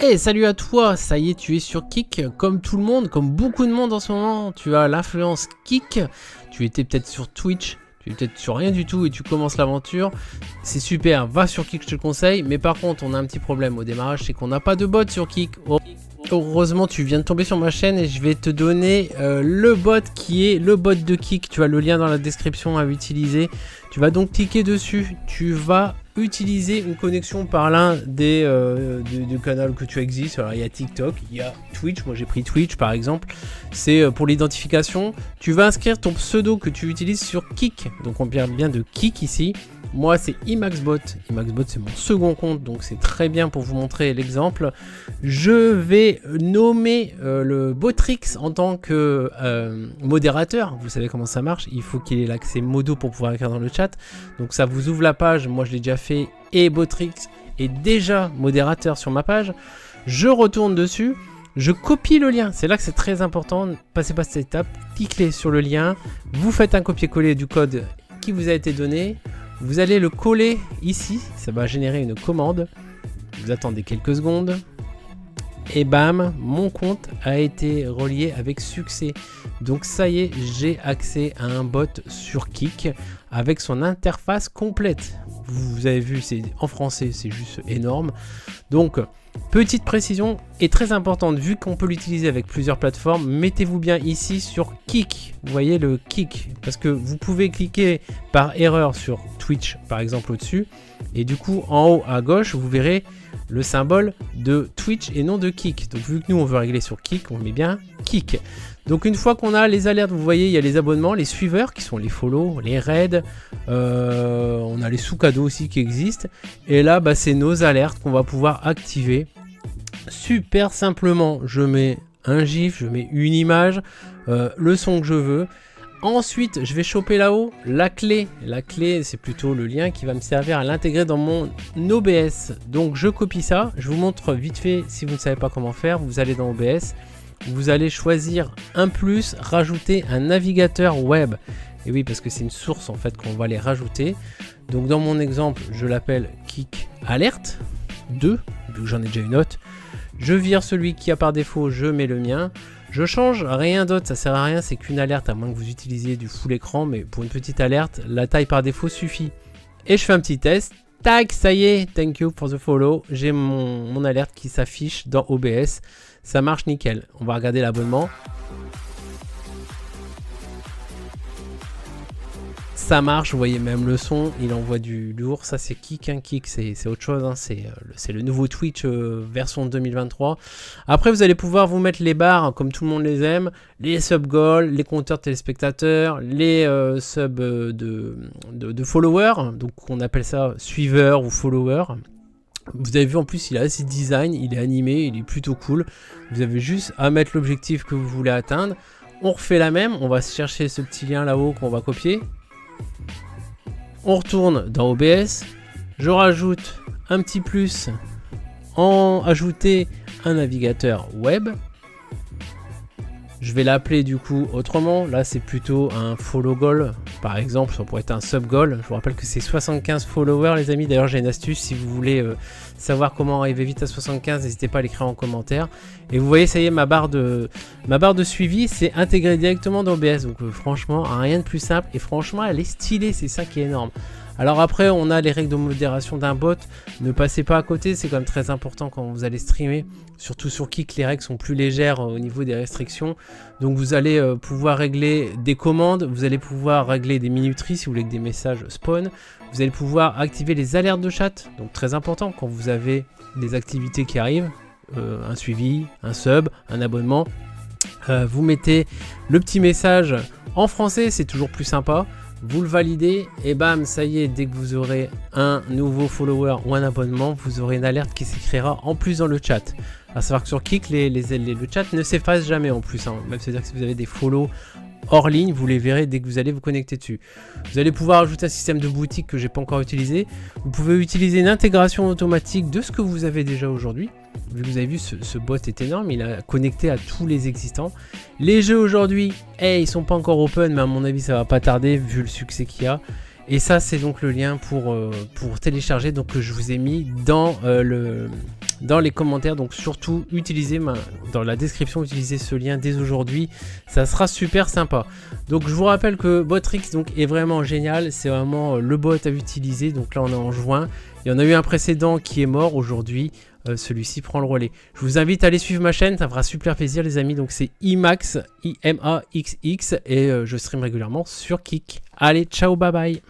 Hey, salut à toi, ça y est, tu es sur Kick, comme tout le monde, comme beaucoup de monde en ce moment, tu as l'influence Kick, tu étais peut-être sur Twitch, tu es peut-être sur rien du tout et tu commences l'aventure, c'est super, va sur Kick, je te le conseille, mais par contre on a un petit problème au démarrage, c'est qu'on n'a pas de bot sur Kick. Heureusement tu viens de tomber sur ma chaîne et je vais te donner le bot qui est le bot de Kick, tu as le lien dans la description à utiliser, tu vas donc cliquer dessus, tu vas utiliser une connexion par l'un des canaux que tu existes. Alors il y a TikTok, il y a Twitch, moi j'ai pris Twitch par exemple, c'est pour l'identification, tu vas inscrire ton pseudo que tu utilises sur Kick, donc on parle bien de Kick ici. Moi c'est Imaxbot, Imaxbot c'est mon second compte, donc c'est très bien pour vous montrer l'exemple. Je vais nommer le Botrix en tant que modérateur, vous savez comment ça marche, il faut qu'il ait l'accès modo pour pouvoir écrire dans le chat, donc ça vous ouvre la page, moi je l'ai déjà fait, et Botrix est déjà modérateur sur ma page. Je retourne dessus, je copie le lien, c'est là que c'est très important, ne passez pas cette étape, cliquez sur le lien, vous faites un copier-coller du code qui vous a été donné. Vous allez le coller ici, ça va générer une commande. Vous attendez quelques secondes. Et bam, mon compte a été relié avec succès. Donc ça y est, j'ai accès à un bot sur Kick avec son interface complète. Vous avez vu, c'est en français, c'est juste énorme. Donc, petite précision et très importante, vu qu'on peut l'utiliser avec plusieurs plateformes, mettez-vous bien ici sur Kick. Vous voyez le Kick, parce que vous pouvez cliquer par erreur sur Twitch, par exemple au-dessus. Et du coup, en haut à gauche, vous verrez le symbole de Twitch et non de Kick. Donc vu que nous on veut régler sur Kick, on met bien Kick. Donc une fois qu'on a les alertes, vous voyez il y a les abonnements, les suiveurs qui sont les follow, les raids, on a les sous-cadeaux aussi qui existent. Et là bah, c'est nos alertes qu'on va pouvoir activer. Super simplement, je mets un gif, je mets une image, le son que je veux. Ensuite, je vais choper là-haut la clé. La clé, c'est plutôt le lien qui va me servir à l'intégrer dans mon OBS. Donc, je copie ça. Je vous montre vite fait si vous ne savez pas comment faire. Vous allez dans OBS. Vous allez choisir un plus, rajouter un navigateur web. Et oui, parce que c'est une source en fait qu'on va les rajouter. Donc, dans mon exemple, je l'appelle Kick Alert 2, vu que j'en ai déjà une autre. Je vire celui qui a par défaut, je mets le mien. Je change rien d'autre, ça sert à rien, c'est qu'une alerte à moins que vous utilisiez du full écran, mais pour une petite alerte, la taille par défaut suffit. Et je fais un petit test, tac, ça y est, thank you for the follow, j'ai mon alerte qui s'affiche dans OBS, ça marche nickel. On va regarder l'abonnement. Ça marche, vous voyez même le son, il envoie du lourd, ça c'est Kick, hein. Kick c'est autre chose, hein. C'est le nouveau Twitch version 2023. Après vous allez pouvoir vous mettre les barres comme tout le monde les aime, les sub goals, les compteurs téléspectateurs, les subs de followers, donc on appelle ça suiveur ou follower. Vous avez vu en plus il a assez design, il est animé, il est plutôt cool. Vous avez juste à mettre l'objectif que vous voulez atteindre. On refait la même, on va chercher ce petit lien là-haut qu'on va copier. On retourne dans OBS, je rajoute un petit plus en ajouter un navigateur web. Je vais l'appeler du coup autrement, là c'est plutôt un follow goal, par exemple ça pourrait être un sub goal. Je vous rappelle que c'est 75 followers les amis, d'ailleurs j'ai une astuce si vous voulez savoir comment arriver vite à 75, n'hésitez pas à l'écrire en commentaire. Et vous voyez ça y est, ma barre de suivi c'est intégré directement dans OBS, donc franchement rien de plus simple et franchement elle est stylée, c'est ça qui est énorme. Alors après on a les règles de modération d'un bot, ne passez pas à côté, c'est quand même très important quand vous allez streamer, surtout sur Kick les règles sont plus légères au niveau des restrictions, donc vous allez pouvoir régler des commandes, vous allez pouvoir régler des minuteries si vous voulez que des messages spawn, vous allez pouvoir activer les alertes de chat, donc très important quand vous avez des activités qui arrivent, un suivi, un sub, un abonnement, vous mettez le petit message en français, c'est toujours plus sympa. Vous le validez et bam, ça y est, dès que vous aurez un nouveau follower ou un abonnement, vous aurez une alerte qui s'écrira en plus dans le chat. À savoir que sur Kick, le chat ne s'efface jamais en plus, hein. Même c'est-à-dire que si vous avez des follow hors ligne, vous les verrez dès que vous allez vous connecter dessus. Vous allez pouvoir ajouter un système de boutique que j'ai pas encore utilisé. Vous pouvez utiliser une intégration automatique de ce que vous avez déjà aujourd'hui. Vu que vous avez vu, ce bot est énorme, il a connecté à tous les existants. Les jeux aujourd'hui, ils sont pas encore open, mais à mon avis ça va pas tarder vu le succès qu'il y a. Et ça c'est donc le lien pour télécharger, donc que je vous ai mis dans dans les commentaires. Donc surtout, utilisez dans la description, utilisez ce lien dès aujourd'hui. Ça sera super sympa. Donc je vous rappelle que Botrix donc, est vraiment génial. C'est vraiment le bot à utiliser. Donc là, on est en juin. Il y en a eu un précédent qui est mort aujourd'hui. Celui-ci prend le relais. Je vous invite à aller suivre ma chaîne, ça fera super plaisir les amis. Donc c'est Imax, I-M-A-X-X et je stream régulièrement sur Kick. Allez, ciao, bye bye.